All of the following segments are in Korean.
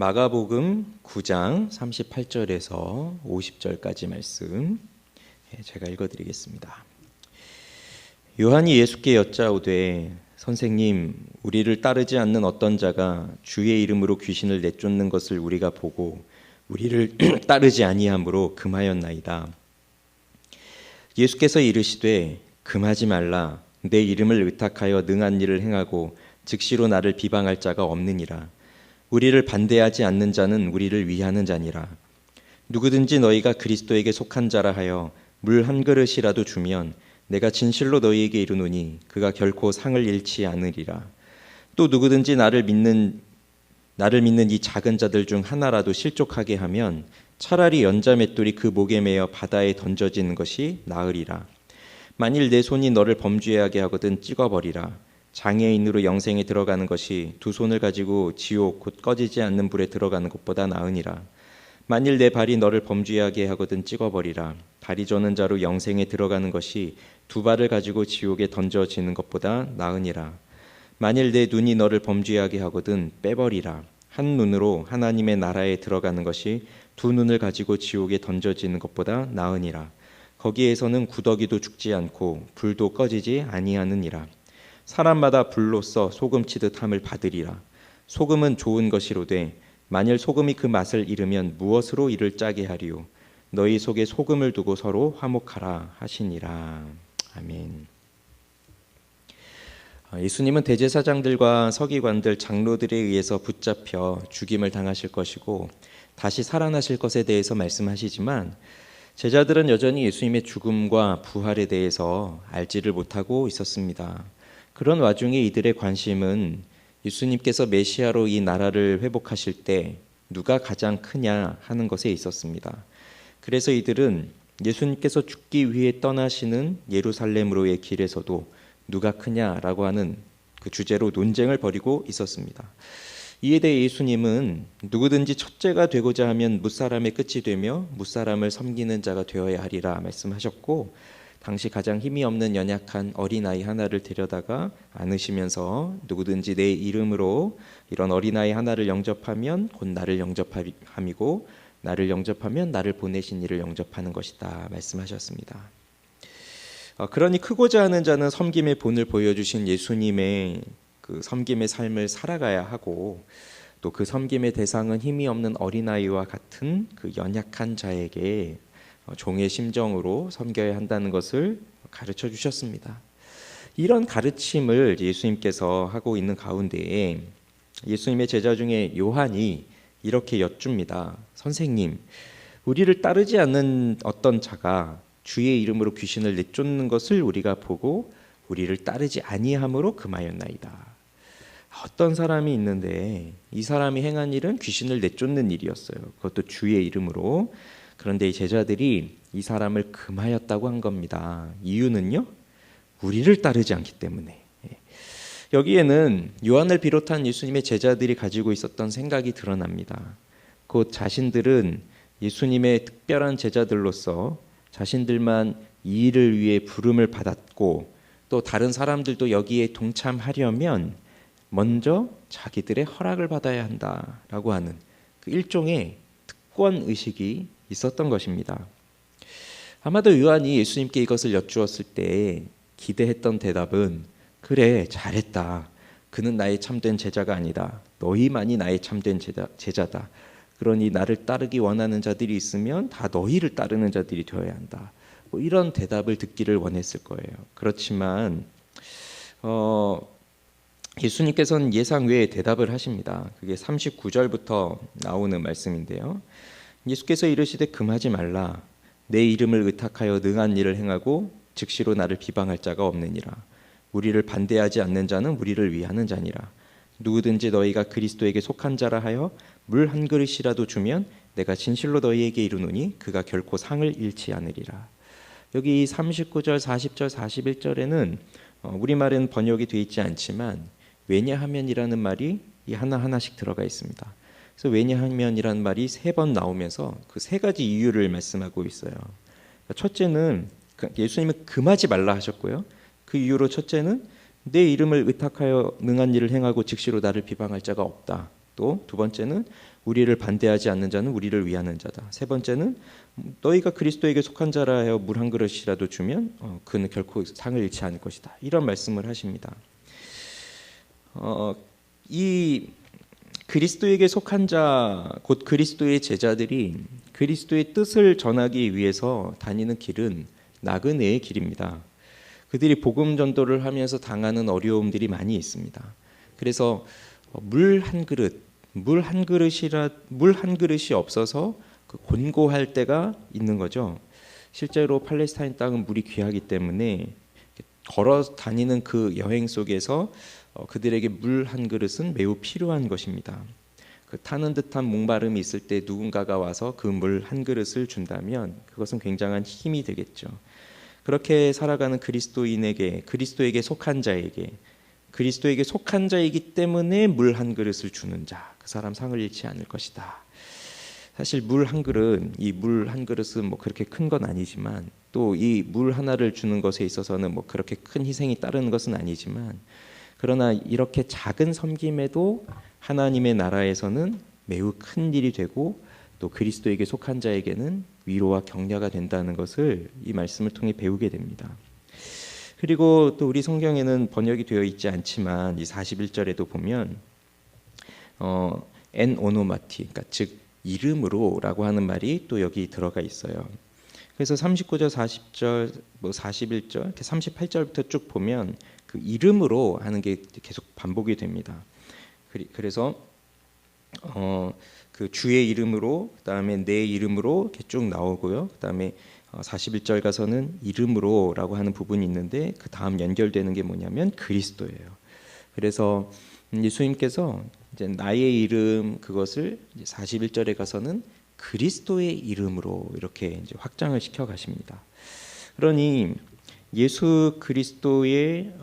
마가복음 9장 38절에서 50절까지 말씀 제가 읽어드리겠습니다. 요한이 예수께 여짜오되 선생님, 우리를 따르지 않는 어떤 자가 주의 이름으로 귀신을 내쫓는 것을 우리가 보고 우리를 따르지 아니함으로 금하였나이다. 예수께서 이르시되 금하지 말라. 내 이름을 의탁하여 능한 일을 행하고 즉시로 나를 비방할 자가 없느니라. 우리를 반대하지 않는 자는 우리를 위하는 자니라. 누구든지 너희가 그리스도에게 속한 자라 하여 물 한 그릇이라도 주면 내가 진실로 너희에게 이르노니 그가 결코 상을 잃지 않으리라. 또 누구든지 나를 믿는 이 작은 자들 중 하나라도 실족하게 하면 차라리 연자맷돌이 그 목에 매어 바다에 던져지는 것이 나으리라. 만일 내 손이 너를 범죄하게 하거든 찍어버리라. 장애인으로 영생에 들어가는 것이 두 손을 가지고 지옥 곧 꺼지지 않는 불에 들어가는 것보다 나으니라. 만일 내 발이 너를 범죄하게 하거든 찍어버리라. 다리 저는 자로 영생에 들어가는 것이 두 발을 가지고 지옥에 던져지는 것보다 나으니라. 만일 내 눈이 너를 범죄하게 하거든 빼버리라. 한 눈으로 하나님의 나라에 들어가는 것이 두 눈을 가지고 지옥에 던져지는 것보다 나으니라. 거기에서는 구더기도 죽지 않고 불도 꺼지지 아니하느니라. 사람마다 불로써 소금치듯 함을 받으리라. 소금은 좋은 것이로되 만일 소금이 그 맛을 잃으면 무엇으로 이를 짜게 하리요. 너희 속에 소금을 두고 서로 화목하라 하시니라. 아멘. 예수님은 대제사장들과 서기관들, 장로들에 의해서 붙잡혀 죽임을 당하실 것이고 다시 살아나실 것에 대해서 말씀하시지만 제자들은 여전히 예수님의 죽음과 부활에 대해서 알지를 못하고 있었습니다. 그런 와중에 이들의 관심은 예수님께서 메시아로 이 나라를 회복하실 때 누가 가장 크냐 하는 것에 있었습니다. 그래서 이들은 예수님께서 죽기 위해 떠나시는 예루살렘으로의 길에서도 누가 크냐라고 하는 그 주제로 논쟁을 벌이고 있었습니다. 이에 대해 예수님은 누구든지 첫째가 되고자 하면 뭇사람의 끝이 되며 뭇사람을 섬기는 자가 되어야 하리라 말씀하셨고, 당시 가장 힘이 없는 연약한 어린아이 하나를 데려다가 안으시면서 누구든지 내 이름으로 이런 어린아이 하나를 영접하면 곧 나를 영접함이고 나를 영접하면 나를 보내신 이를 영접하는 것이다 말씀하셨습니다. 그러니 크고자 하는 자는 섬김의 본을 보여주신 예수님의 그 섬김의 삶을 살아가야 하고, 또 그 섬김의 대상은 힘이 없는 어린아이와 같은 그 연약한 자에게 종의 심정으로 섬겨야 한다는 것을 가르쳐 주셨습니다. 이런 가르침을 예수님께서 하고 있는 가운데에 예수님의 제자 중에 요한이 이렇게 여쭙니다. 선생님, 우리를 따르지 않는 어떤 자가 주의 이름으로 귀신을 내쫓는 것을 우리가 보고 우리를 따르지 아니함으로 금하였나이다. 어떤 사람이 있는데 이 사람이 행한 일은 귀신을 내쫓는 일이었어요. 그것도 주의 이름으로. 그런데 이 제자들이 이 사람을 금하였다고 한 겁니다. 이유는요? 우리를 따르지 않기 때문에. 여기에는 요한을 비롯한 예수님의 제자들이 가지고 있었던 생각이 드러납니다. 곧 자신들은 예수님의 특별한 제자들로서 자신들만 이 일을 위해 부름을 받았고, 또 다른 사람들도 여기에 동참하려면 먼저 자기들의 허락을 받아야 한다라고 하는 그 일종의 특권 의식이 있었던 것입니다. 아마도 요한이 예수님께 이것을 여쭈었을 때 기대했던 대답은, 그래, 잘했다. 그는 나의 참된 제자가 아니다. 너희만이 나의 참된 제자다. 그러니 나를 따르기 원하는 자들이 있으면 다 너희를 따르는 자들이 되어야 한다. 뭐 이런 대답을 듣기를 원했을 거예요. 그렇지만 예수님께서는 예상 외의 대답을 하십니다. 그게 39절부터 나오는 말씀인데요. 예수께서 이르시되 금하지 말라. 내 이름을 의탁하여 능한 일을 행하고 즉시로 나를 비방할 자가 없느니라. 우리를 반대하지 않는 자는 우리를 위하는 자니라. 누구든지 너희가 그리스도에게 속한 자라 하여 물 한 그릇이라도 주면 내가 진실로 너희에게 이르노니 그가 결코 상을 잃지 않으리라. 여기 39절, 40절, 41절에는 우리말은 번역이 되어 있지 않지만 왜냐하면이라는 말이 하나하나씩 들어가 있습니다. 그래서 왜냐하면이라는 말이 3번 나오면서 그 3가지 이유를 말씀하고 있어요. 첫째는 예수님은 금하지 말라 하셨고요. 그 이유로 첫째는 내 이름을 의탁하여 능한 일을 행하고 즉시로 나를 비방할 자가 없다. 또 두 번째는 우리를 반대하지 않는 자는 우리를 위하는 자다. 세 번째는 너희가 그리스도에게 속한 자라 하여 물 한 그릇이라도 주면 그는 결코 상을 잃지 않을 것이다. 이런 말씀을 하십니다. 이 그리스도에게 속한 자, 곧 그리스도의 제자들이 그리스도의 뜻을 전하기 위해서 다니는 길은 나그네의 길입니다. 그들이 복음 전도를 하면서 당하는 어려움들이 많이 있습니다. 그래서 물 한 그릇이 없어서 곤고할 때가 있는 거죠. 실제로 팔레스타인 땅은 물이 귀하기 때문에 걸어 다니는 그 여행 속에서 그들에게 물 한 그릇은 매우 필요한 것입니다. 그 타는 듯한 목마름이 있을 때 누군가가 와서 그 물 한 그릇을 준다면 그것은 굉장한 힘이 되겠죠. 그렇게 살아가는 그리스도에게 속한 자에게 그리스도에게 속한 자이기 때문에 물 한 그릇을 주는 자, 그 사람 상을 잃지 않을 것이다. 사실 물 한 그릇은 뭐 그렇게 큰 건 아니지만 또 이 물 하나를 주는 것에 있어서는 뭐 그렇게 큰 희생이 따르는 것은 아니지만 그러나 이렇게 작은 섬김에도 하나님의 나라에서는 매우 큰 일이 되고 또 그리스도에게 속한 자에게는 위로와 격려가 된다는 것을 이 말씀을 통해 배우게 됩니다. 그리고 또 우리 성경에는 번역이 되어 있지 않지만 이 41절에도 보면 엔 오노마티, 그러니까 즉 이름으로라고 하는 말이 또 여기 들어가 있어요. 그래서 39절, 40절, 41절, 이렇게 38절부터 쭉 보면 그 이름으로 하는 게 계속 반복이 됩니다. 그래서 그 주의 이름으로, 그다음에 내 이름으로 이렇게 쭉 나오고요. 그다음에 41절 가서는 이름으로라고 하는 부분이 있는데 그 다음 연결되는 게 뭐냐면 그리스도예요. 그래서 예수님께서 이제 나의 이름 그것을 41절에 가서는 그리스도의 이름으로 이렇게 이제 확장을 시켜 가십니다. 그러니 예수 그리스도의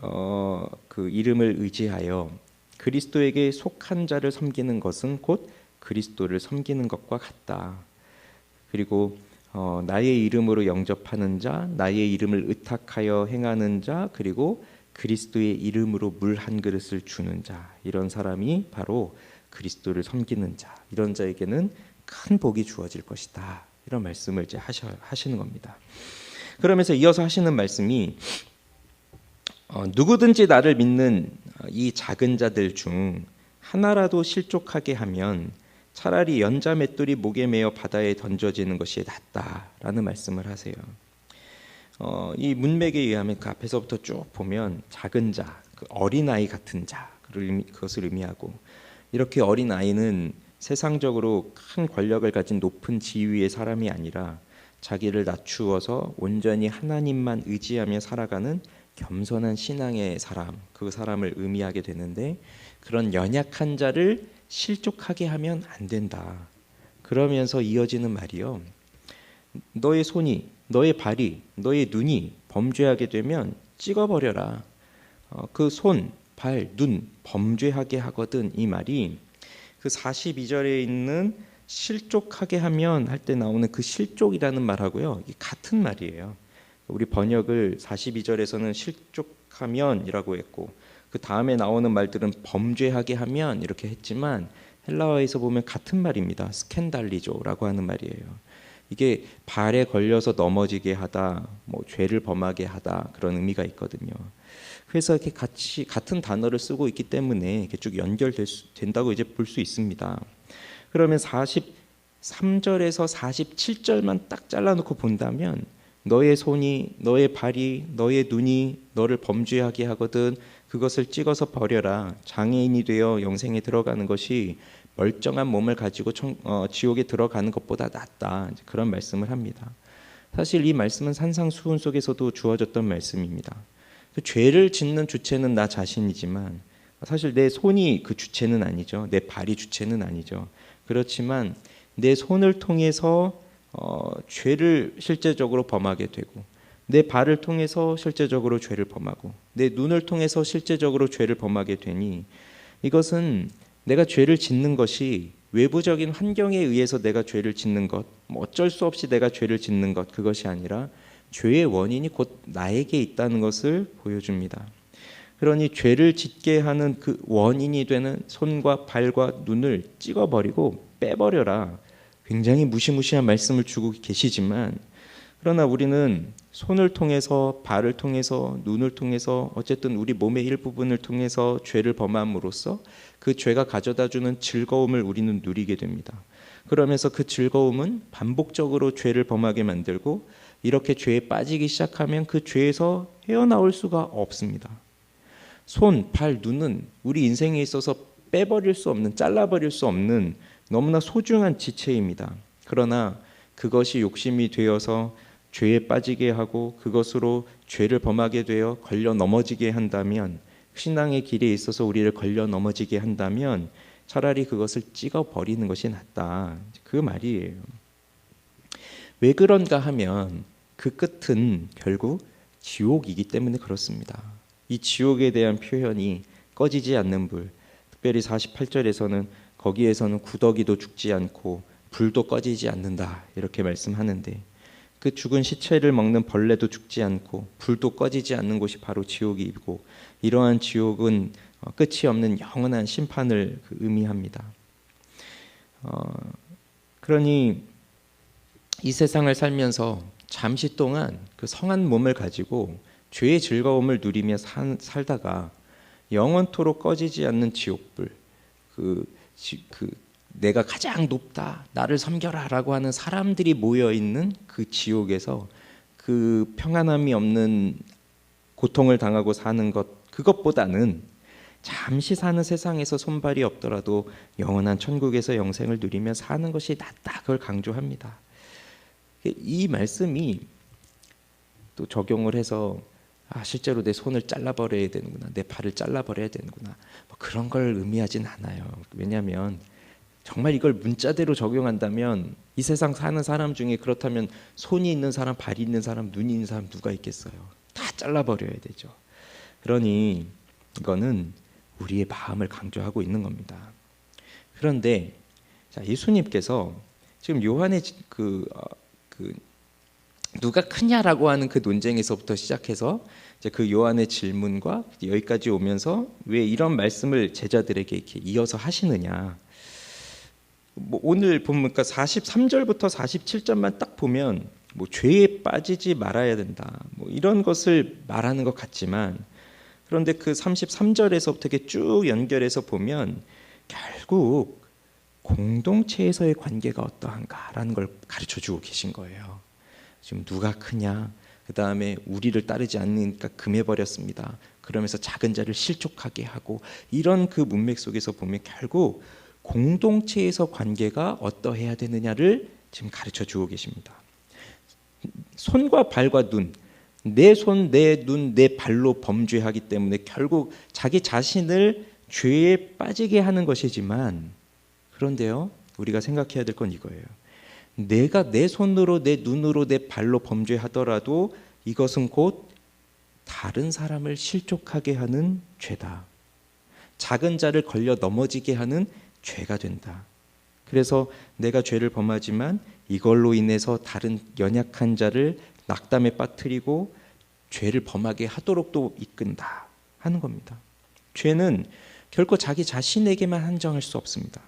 그 이름을 의지하여 그리스도에게 속한 자를 섬기는 것은 곧 그리스도를 섬기는 것과 같다. 그리고 나의 이름으로 영접하는 자, 나의 이름을 의탁하여 행하는 자, 그리고 그리스도의 이름으로 물 한 그릇을 주는 자, 이런 사람이 바로 그리스도를 섬기는 자, 이런 자에게는 큰 복이 주어질 것이다. 이런 말씀을 이제 하시는 겁니다. 그러면서 이어서 하시는 말씀이 누구든지 나를 믿는 이 작은 자들 중 하나라도 실족하게 하면 차라리 연자 맷돌이 목에 매어 바다에 던져지는 것이 낫다라는 말씀을 하세요. 이 문맥에 의하면 그 앞에서부터 쭉 보면 작은 자, 그 어린아이 같은 자, 그것을 의미하고 이렇게 어린아이는 세상적으로 큰 권력을 가진 높은 지위의 사람이 아니라 자기를 낮추어서 온전히 하나님만 의지하며 살아가는 겸손한 신앙의 사람, 그 사람을 의미하게 되는데 그런 연약한 자를 실족하게 하면 안 된다. 그러면서 이어지는 말이요. 너의 손이, 너의 발이, 너의 눈이 범죄하게 되면 찍어버려라. 그 손, 발, 눈 범죄하게 하거든. 이 말이 그 42절에 있는 실족하게 하면 할 때 나오는 그 실족이라는 말하고요. 같은 말이에요. 우리 번역을 42절에서는 실족하면이라고 했고 그 다음에 나오는 말들은 범죄하게 하면 이렇게 했지만 헬라어에서 보면 같은 말입니다. 스캔달리조라고 하는 말이에요. 이게 발에 걸려서 넘어지게 하다, 뭐 죄를 범하게 하다 그런 의미가 있거든요. 그래서 이렇게 같은 단어를 쓰고 있기 때문에 이렇게 쭉 연결된다고 이제 볼 수 있습니다. 그러면 43절에서 47절만 딱 잘라놓고 본다면 너의 손이, 너의 발이, 너의 눈이 너를 범죄하게 하거든 그것을 찍어서 버려라. 장애인이 되어 영생에 들어가는 것이 멀쩡한 몸을 가지고 지옥에 들어가는 것보다 낫다. 그런 말씀을 합니다. 사실 이 말씀은 산상수훈 속에서도 주어졌던 말씀입니다. 죄를 짓는 주체는 나 자신이지만 사실 내 손이 그 주체는 아니죠. 내 발이 주체는 아니죠. 그렇지만 내 손을 통해서 죄를 실제적으로 범하게 되고 내 발을 통해서 실제적으로 죄를 범하고 내 눈을 통해서 실제적으로 죄를 범하게 되니 이것은 내가 죄를 짓는 것이 외부적인 환경에 의해서 내가 죄를 짓는 것, 뭐 어쩔 수 없이 내가 죄를 짓는 것 그것이 아니라 죄의 원인이 곧 나에게 있다는 것을 보여줍니다. 그러니 죄를 짓게 하는 그 원인이 되는 손과 발과 눈을 찍어버리고 빼버려라. 굉장히 무시무시한 말씀을 주고 계시지만, 그러나 우리는 손을 통해서, 발을 통해서, 눈을 통해서, 어쨌든 우리 몸의 일부분을 통해서 죄를 범함으로써 그 죄가 가져다주는 즐거움을 우리는 누리게 됩니다. 그러면서 그 즐거움은 반복적으로 죄를 범하게 만들고, 이렇게 죄에 빠지기 시작하면 그 죄에서 헤어나올 수가 없습니다. 손, 발, 눈은 우리 인생에 있어서 빼버릴 수 없는, 잘라버릴 수 없는 너무나 소중한 지체입니다. 그러나 그것이 욕심이 되어서 죄에 빠지게 하고 그것으로 죄를 범하게 되어 걸려 넘어지게 한다면, 신앙의 길에 있어서 우리를 걸려 넘어지게 한다면 차라리 그것을 찍어버리는 것이 낫다. 그 말이에요. 왜 그런가 하면 그 끝은 결국 지옥이기 때문에 그렇습니다. 이 지옥에 대한 표현이 꺼지지 않는 불, 특별히 48절에서는 거기에서는 구더기도 죽지 않고 불도 꺼지지 않는다 이렇게 말씀하는데, 그 죽은 시체를 먹는 벌레도 죽지 않고 불도 꺼지지 않는 곳이 바로 지옥이고, 이러한 지옥은 끝이 없는 영원한 심판을 의미합니다. 그러니 이 세상을 살면서 잠시 동안 그 성한 몸을 가지고 죄의 즐거움을 누리며 살다가 영원토록 꺼지지 않는 지옥불, 내가 가장 높다, 나를 섬겨라 라고 하는 사람들이 모여있는 그 지옥에서 그 평안함이 없는 고통을 당하고 사는 것, 그것보다는 잠시 사는 세상에서 손발이 없더라도 영원한 천국에서 영생을 누리며 사는 것이 낫다, 그걸 강조합니다. 이 말씀이 또 적용을 해서 실제로 내 손을 잘라버려야 되는구나, 내 발을 잘라버려야 되는구나, 뭐 그런 걸 의미하진 않아요. 왜냐하면 정말 이걸 문자대로 적용한다면 이 세상 사는 사람 중에 그렇다면 손이 있는 사람, 발이 있는 사람, 눈이 있는 사람 누가 있겠어요? 다 잘라버려야 되죠. 그러니 이거는 우리의 마음을 강조하고 있는 겁니다. 그런데 예수님께서 지금 요한의 누가 크냐라고 하는 그 논쟁에서부터 시작해서 이제 그 요한의 질문과 여기까지 오면서 왜 이런 말씀을 제자들에게 이렇게 이어서 하시느냐. 뭐 오늘 보면 43절부터 47절만 딱 보면 뭐 죄에 빠지지 말아야 된다, 뭐 이런 것을 말하는 것 같지만, 그런데 그 33절에서부터 이렇게 쭉 연결해서 보면 결국 공동체에서의 관계가 어떠한가라는 걸 가르쳐주고 계신 거예요. 지금 누가 크냐, 그 다음에 우리를 따르지 않으니까 금해버렸습니다, 그러면서 작은 자를 실족하게 하고, 이런 그 문맥 속에서 보면 결국 공동체에서 관계가 어떠해야 되느냐를 지금 가르쳐주고 계십니다. 손과 발과 눈, 내 손, 내 눈, 내 발로 범죄하기 때문에 결국 자기 자신을 죄에 빠지게 하는 것이지만, 그런데요, 우리가 생각해야 될 건 이거예요. 내가 내 손으로, 내 눈으로, 내 발로 범죄하더라도 이것은 곧 다른 사람을 실족하게 하는 죄다. 작은 자를 걸려 넘어지게 하는 죄가 된다. 그래서 내가 죄를 범하지만 이걸로 인해서 다른 연약한 자를 낙담에 빠뜨리고 죄를 범하게 하도록도 이끈다 하는 겁니다. 죄는 결코 자기 자신에게만 한정할 수 없습니다.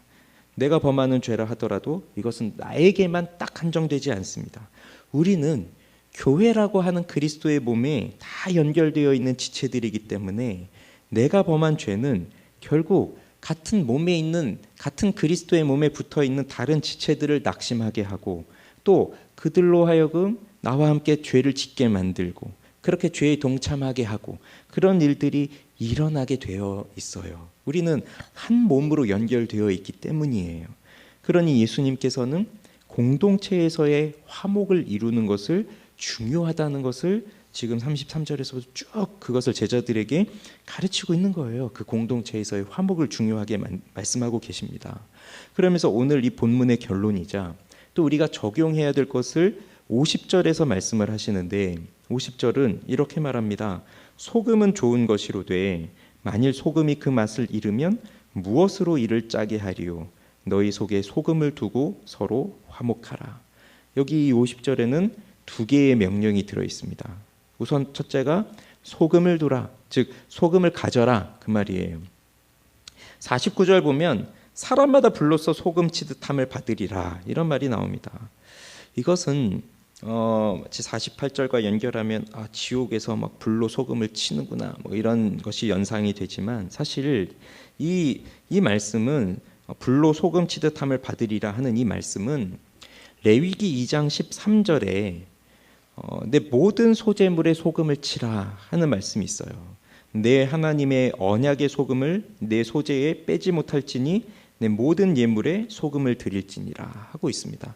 내가 범하는 죄라 하더라도 이것은 나에게만 딱 한정되지 않습니다. 우리는 교회라고 하는 그리스도의 몸에 다 연결되어 있는 지체들이기 때문에 내가 범한 죄는 결국 같은 몸에 있는, 같은 그리스도의 몸에 붙어있는 다른 지체들을 낙심하게 하고, 또 그들로 하여금 나와 함께 죄를 짓게 만들고 그렇게 죄에 동참하게 하고, 그런 일들이 일어나게 되어 있어요. 우리는 한 몸으로 연결되어 있기 때문이에요. 그러니 예수님께서는 공동체에서의 화목을 이루는 것을 중요하다는 것을 지금 33절에서 쭉 그것을 제자들에게 가르치고 있는 거예요. 그 공동체에서의 화목을 중요하게 말씀하고 계십니다. 그러면서 오늘 이 본문의 결론이자 또 우리가 적용해야 될 것을 50절에서 말씀을 하시는데, 50절은 이렇게 말합니다. 소금은 좋은 것이로되 만일 소금이 그 맛을 잃으면 무엇으로 이를 짜게 하리요? 너희 속에 소금을 두고 서로 화목하라. 여기 이 50절에는 두 개의 명령이 들어 있습니다. 우선 첫째가 소금을 두라, 즉 소금을 가져라 그 말이에요. 49절 보면 사람마다 불로써 소금 치듯 함을 받으리라 이런 말이 나옵니다. 이것은 마치 48절과 연결하면 지옥에서 막 불로 소금을 치는구나 뭐 이런 것이 연상이 되지만 사실 이 말씀은 불로 소금 치듯 함을 받으리라 하는 이 말씀은 레위기 2장 13절에 내 모든 소재물에 소금을 치라 하는 말씀이 있어요. 내 하나님의 언약의 소금을 내 소재에 빼지 못할지니 내 모든 예물에 소금을 드릴지니라 하고 있습니다.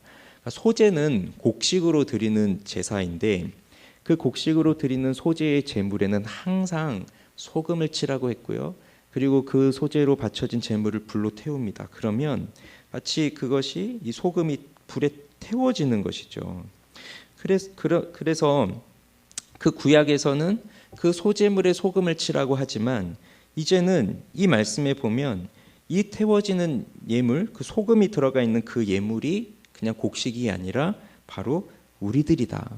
소재는 곡식으로 드리는 제사인데 그 곡식으로 드리는 소재의 제물에는 항상 소금을 치라고 했고요. 그리고 그 소재로 바쳐진 제물을 불로 태웁니다. 그러면 마치 그것이 이 소금이 불에 태워지는 것이죠. 그래서 그 구약에서는 그 소재물에 소금을 치라고 하지만 이제는 이 말씀에 보면 이 태워지는 예물, 그 소금이 들어가 있는 그 예물이 그냥 곡식이 아니라 바로 우리들이다.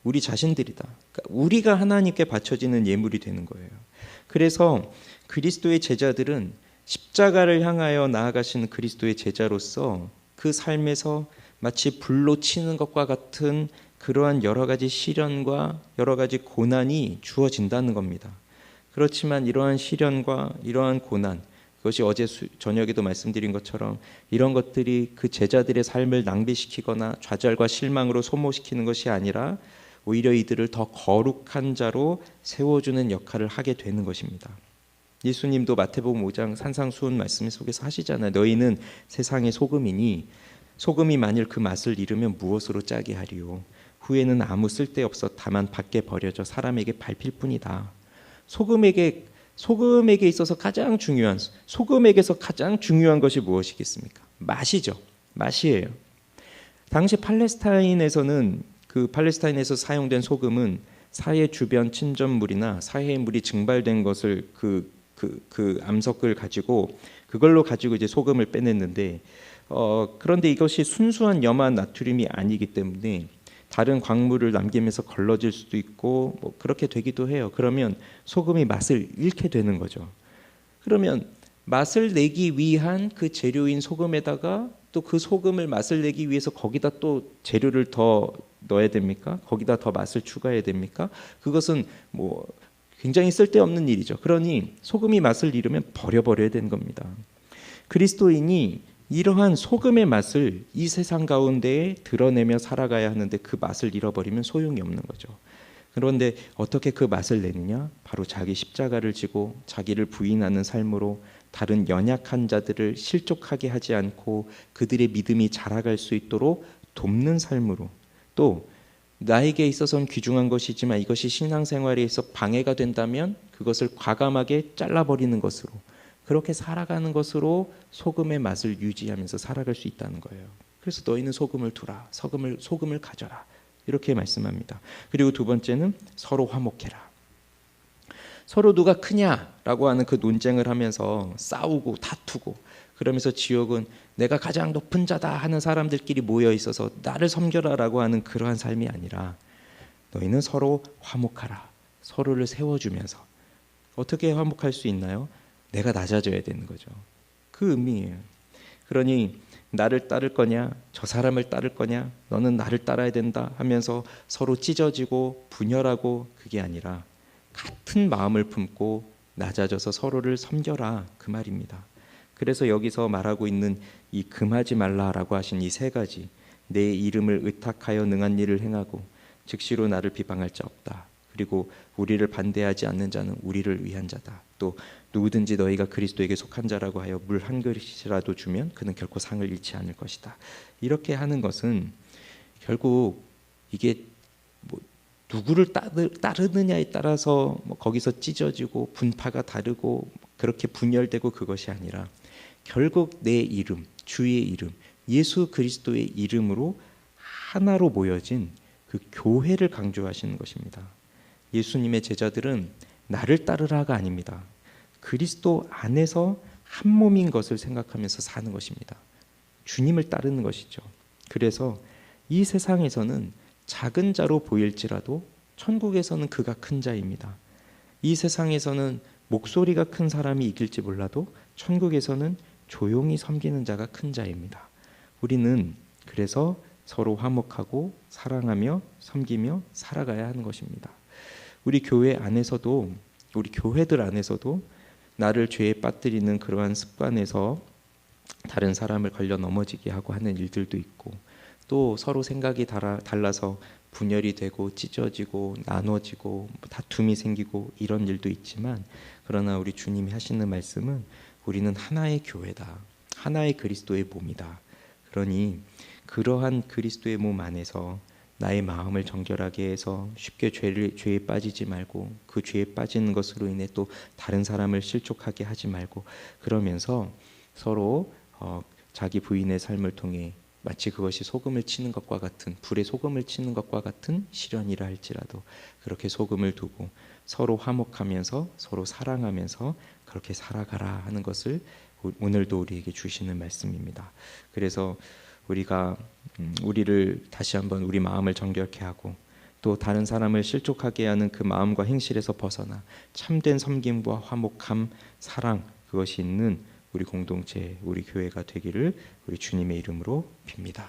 우리 자신들이다. 그러니까 우리가 하나님께 바쳐지는 예물이 되는 거예요. 그래서 그리스도의 제자들은 십자가를 향하여 나아가시는 그리스도의 제자로서 그 삶에서 마치 불로 치는 것과 같은 그러한 여러 가지 시련과 여러 가지 고난이 주어진다는 겁니다. 그렇지만 이러한 시련과 이러한 고난, 그것이 어제 저녁에도 말씀드린 것처럼 이런 것들이 그 제자들의 삶을 낭비시키거나 좌절과 실망으로 소모시키는 것이 아니라 오히려 이들을 더 거룩한 자로 세워주는 역할을 하게 되는 것입니다. 예수님도 마태복음 5장 산상수훈 말씀 속에서 하시잖아요. 너희는 세상의 소금이니 소금이 만일 그 맛을 잃으면 무엇으로 짜게 하리요. 후에는 아무 쓸데없어 다만 밖에 버려져 사람에게 밟힐 뿐이다. 소금에게 있어서 소금에게서 가장 중요한 것이 무엇이겠습니까? 맛이죠. 맛이에요. 당시 팔레스타인에서 사용된 소금은 사해 주변 침전물이나 사해의 물이 증발된 것을 그 암석을 가지고 그걸로 가지고 이제 소금을 빼냈는데 그런데 이것이 순수한 염화 나트륨이 아니기 때문에 다른 광물을 남기면서 걸러질 수도 있고 뭐 그렇게 되기도 해요. 그러면 소금이 맛을 잃게 되는 거죠. 그러면 맛을 내기 위한 그 재료인 소금에다가 또 그 소금을 맛을 내기 위해서 거기다 또 재료를 더 넣어야 됩니까? 거기다 더 맛을 추가해야 됩니까? 그것은 뭐 굉장히 쓸데없는 일이죠. 그러니 소금이 맛을 잃으면 버려야 되는 겁니다. 그리스도인이 이러한 소금의 맛을 이 세상 가운데에 드러내며 살아가야 하는데 그 맛을 잃어버리면 소용이 없는 거죠. 그런데 어떻게 그 맛을 내느냐? 바로 자기 십자가를 지고 자기를 부인하는 삶으로 다른 연약한 자들을 실족하게 하지 않고 그들의 믿음이 자라갈 수 있도록 돕는 삶으로, 또 나에게 있어서는 귀중한 것이지만 이것이 신앙생활에 있어 방해가 된다면 그것을 과감하게 잘라버리는 것으로, 그렇게 살아가는 것으로 소금의 맛을 유지하면서 살아갈 수 있다는 거예요. 그래서 너희는 소금을 두라, 소금을 가져라, 이렇게 말씀합니다. 그리고 두 번째는 서로 화목해라. 서로 누가 크냐라고 하는 그 논쟁을 하면서 싸우고 다투고 그러면서 지옥은 내가 가장 높은 자다 하는 사람들끼리 모여 있어서 나를 섬겨라라고 하는 그러한 삶이 아니라 너희는 서로 화목하라. 서로를 세워주면서. 어떻게 화목할 수 있나요? 내가 낮아져야 되는 거죠. 그 의미예요. 그러니 나를 따를 거냐, 저 사람을 따를 거냐, 너는 나를 따라야 된다 하면서 서로 찢어지고 분열하고, 그게 아니라 같은 마음을 품고 낮아져서 서로를 섬겨라, 그 말입니다. 그래서 여기서 말하고 있는 이 금하지 말라라고 하신 이 세 가지, 내 이름을 의탁하여 능한 일을 행하고 즉시로 나를 비방할 자 없다. 그리고 우리를 반대하지 않는 자는 우리를 위한 자다. 또 누구든지 너희가 그리스도에게 속한 자라고 하여 물 한 그릇이라도 주면 그는 결코 상을 잃지 않을 것이다. 이렇게 하는 것은 결국 이게 뭐 누구를 따르느냐에 따라서 뭐 거기서 찢어지고 분파가 다르고 그렇게 분열되고 그것이 아니라 결국 내 이름, 주의 이름, 예수 그리스도의 이름으로 하나로 모여진 그 교회를 강조하시는 것입니다. 예수님의 제자들은 나를 따르라가 아닙니다. 그리스도 안에서 한 몸인 것을 생각하면서 사는 것입니다. 주님을 따르는 것이죠. 그래서 이 세상에서는 작은 자로 보일지라도 천국에서는 그가 큰 자입니다. 이 세상에서는 목소리가 큰 사람이 이길지 몰라도 천국에서는 조용히 섬기는 자가 큰 자입니다. 우리는 그래서 서로 화목하고 사랑하며 섬기며 살아가야 하는 것입니다. 우리 교회 안에서도, 우리 교회들 안에서도 나를 죄에 빠뜨리는 그러한 습관에서 다른 사람을 걸려 넘어지게 하고 하는 일들도 있고, 또 서로 생각이 달라서 분열이 되고 찢어지고 나눠지고 다툼이 생기고 이런 일도 있지만, 그러나 우리 주님이 하시는 말씀은 우리는 하나의 교회다, 하나의 그리스도의 몸이다. 그러니 그러한 그리스도의 몸 안에서 나의 마음을 정결하게 해서 쉽게 죄에 빠지지 말고, 그 죄에 빠지는 것으로 인해 또 다른 사람을 실족하게 하지 말고, 그러면서 서로 자기 부인의 삶을 통해 마치 그것이 소금을 치는 것과 같은, 불에 소금을 치는 것과 같은 시련이라 할지라도 그렇게 소금을 두고 서로 화목하면서 서로 사랑하면서 그렇게 살아가라 하는 것을 오늘도 우리에게 주시는 말씀입니다. 그래서 우리가 우리를 다시 한번 우리 마음을 정결케 하고, 또 다른 사람을 실족하게 하는 그 마음과 행실에서 벗어나 참된 섬김과 화목함, 사랑, 그것이 있는 우리 공동체, 우리 교회가 되기를 우리 주님의 이름으로 빕니다.